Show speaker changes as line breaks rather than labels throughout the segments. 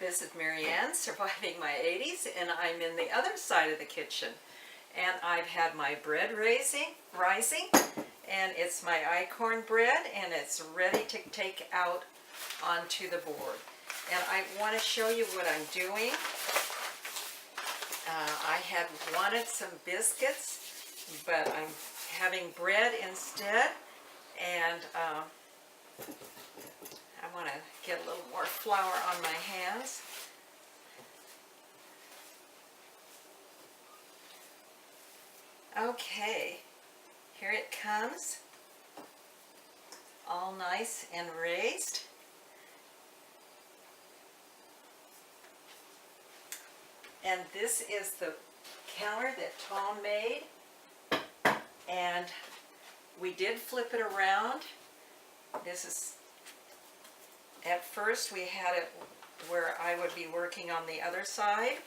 This is Marianne, surviving my 80s, and I'm in the other side of the kitchen. And I've had my bread rising, and it's my Einkorn bread, and it's ready to take out onto the board. And I want to show you what I'm doing. I had wanted some biscuits, but I'm having bread instead, and I want to get a little more flour on my hands. Okay, here it comes, all nice and raised. And this is the counter that Tom made, and we did flip it around. This is, at first we had it where I would be working on the other side,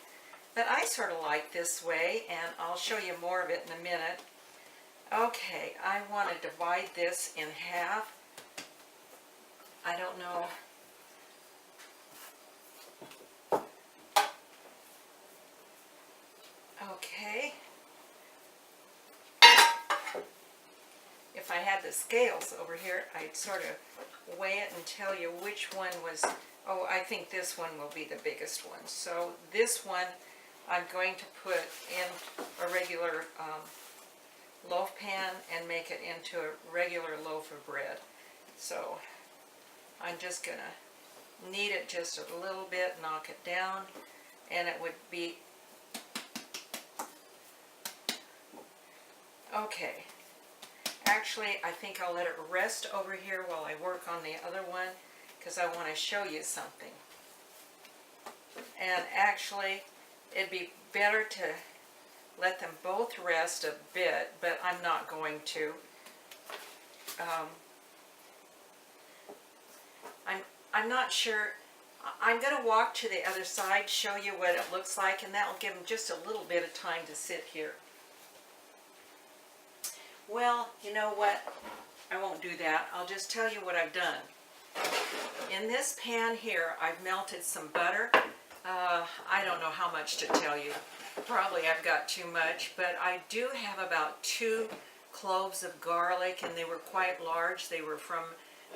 but I sort of like this way, and I'll show you more of it in a minute. Okay, I want to divide this in half. I don't know. Okay. If I had the scales over here, I'd sort of weigh it and tell you which one was, oh, I think this one will be the biggest one. So this one I'm going to put in a regular loaf pan and make it into a regular loaf of bread. So I'm just going to knead it just a little bit, knock it down, and it would be okay. Actually, I think I'll let it rest over here while I work on the other one, because I want to show you something. And actually, it'd be better to let them both rest a bit, but I'm not going to. I'm not sure. I'm going to walk to the other side, show you what it looks like, and that will give them just a little bit of time to sit here. Well, you know what? I won't do that. I'll just tell you what I've done. In this pan here, I've melted some butter. I don't know how much to tell you. Probably I've got too much, but I do have about 2 cloves of garlic, and they were quite large. They were from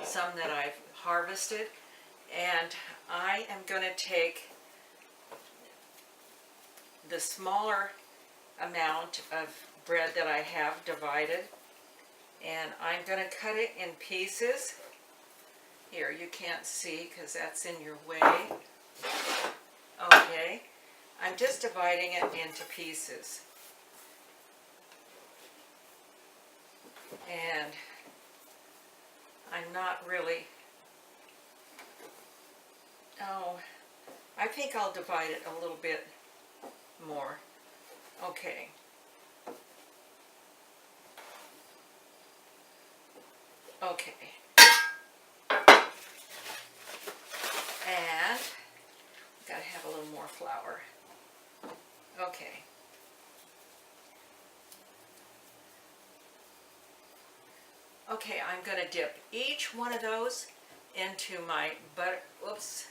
some that I've harvested. And I am going to take the smaller amount of bread that I have divided, and I'm going to cut it in pieces. Here, you can't see because that's in your way. Okay, I'm just dividing it into pieces, and I'm not really, oh, I think I'll divide it a little bit more. Okay. Okay. And gotta have a little more flour. Okay. Okay, I'm gonna dip each one of those into my butter. Oops,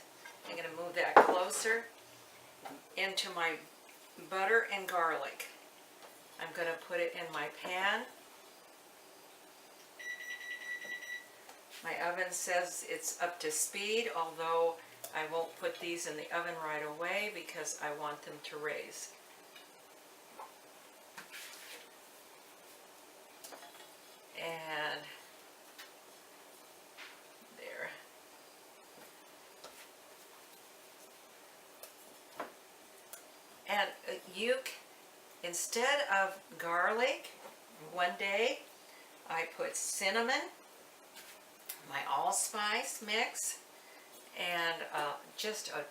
I'm gonna move that closer. Into my butter and garlic. I'm gonna put it in my pan. My oven says it's up to speed, although I won't put these in the oven right away because I want them to raise. And there. And instead of garlic, one day I put cinnamon, my allspice mix, and just a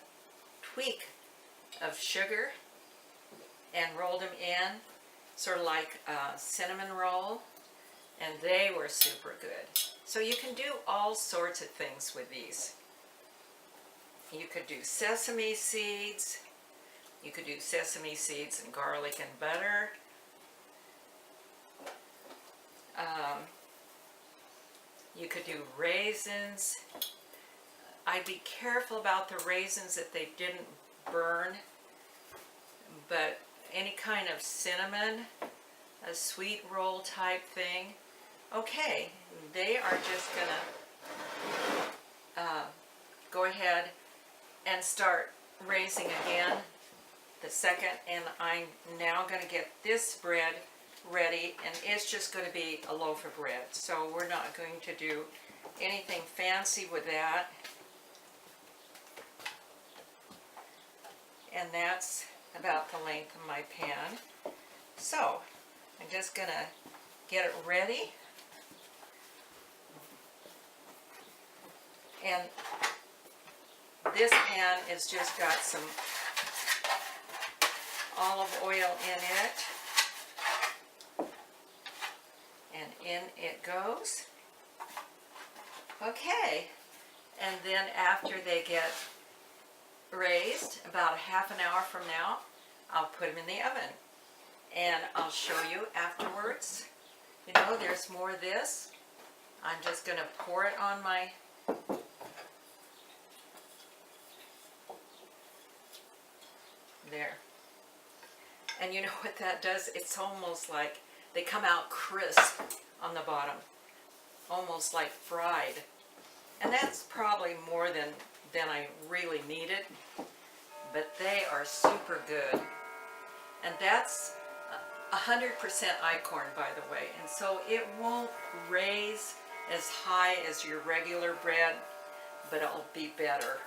tweak of sugar, and rolled them in sort of like a cinnamon roll, and they were super good. So you can do all sorts of things with these. You could do sesame seeds. You could do sesame seeds and garlic and butter. You could do raisins. I'd be careful about the raisins that they didn't burn, but any kind of cinnamon, a sweet roll type thing, okay, they are just gonna go ahead and start raising again the second, and I'm now gonna get this bread ready, and it's just going to be a loaf of bread, so we're not going to do anything fancy with that. And that's about the length of my pan. So I'm just going to get it ready, and this pan has just got some olive oil in it. And in it goes. Okay, and then after they get raised, about a half an hour from now, I'll put them in the oven. And I'll show you afterwards. You know, there's more of this. I'm just going to pour it on my there. And you know what that does? It's almost like they come out crisp on the bottom, almost like fried. And that's probably more than I really needed, but they are super good. And that's 100% Einkorn, by the way, and so it won't raise as high as your regular bread, but it'll be better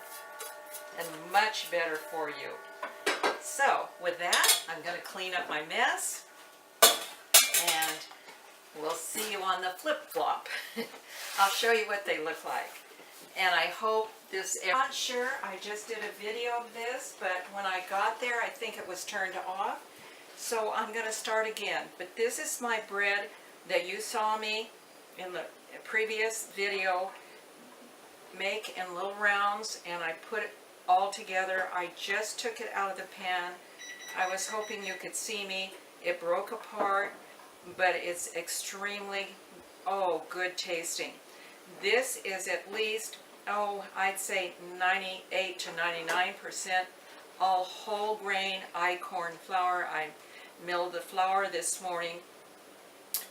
and much better for you. So with that, I'm going to clean up my mess, and we'll see you on the flip-flop. I'll show you what they look like. And I hope this, I'm not sure, I just did a video of this, but when I got there, I think it was turned off. So I'm going to start again. But this is my bread that you saw me in the previous video make in little rounds, and I put it all together. I just took it out of the pan. I was hoping you could see me. It broke apart, but it's extremely, good tasting. This is at least, I'd say 98 to 99% all whole grain Einkorn flour. I milled the flour this morning,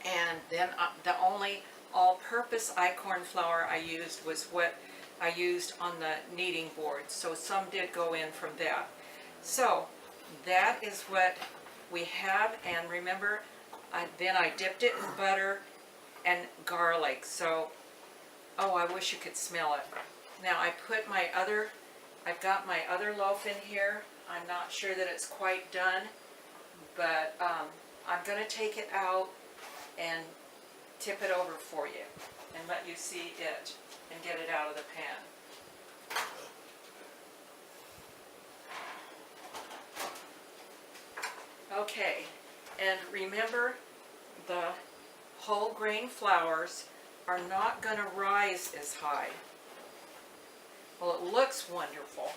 and then the only all-purpose Einkorn flour I used was what I used on the kneading board. So some did go in from that. So that is what we have, and remember, then I dipped it in butter and garlic. So, I wish you could smell it. Now I've got my other loaf in here. I'm not sure that it's quite done, but I'm going to take it out and tip it over for you and let you see it and get it out of the pan. Okay, and remember, the whole grain flours are not going to rise as high. Well, it looks wonderful.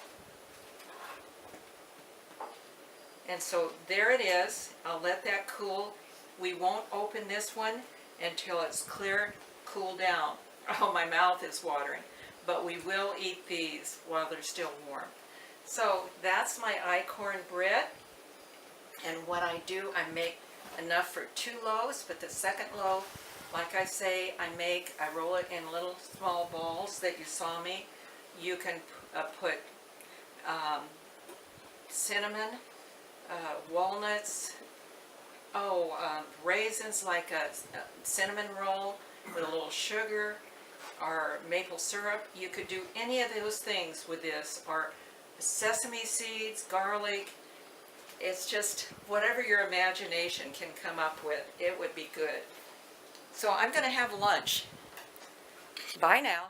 And so there it is. I'll let that cool. We won't open this one until it's cooled down. Oh, my mouth is watering. But we will eat these while they're still warm. So that's my Einkorn bread. And what I do, I make enough for 2 loaves, but the second loaf, like I say, I roll it in little small balls that you saw me. You can put cinnamon, walnuts, raisins, like a cinnamon roll with a little sugar, or maple syrup. You could do any of those things with this, or sesame seeds, garlic. It's just whatever your imagination can come up with, it would be good. So I'm going to have lunch. Bye now.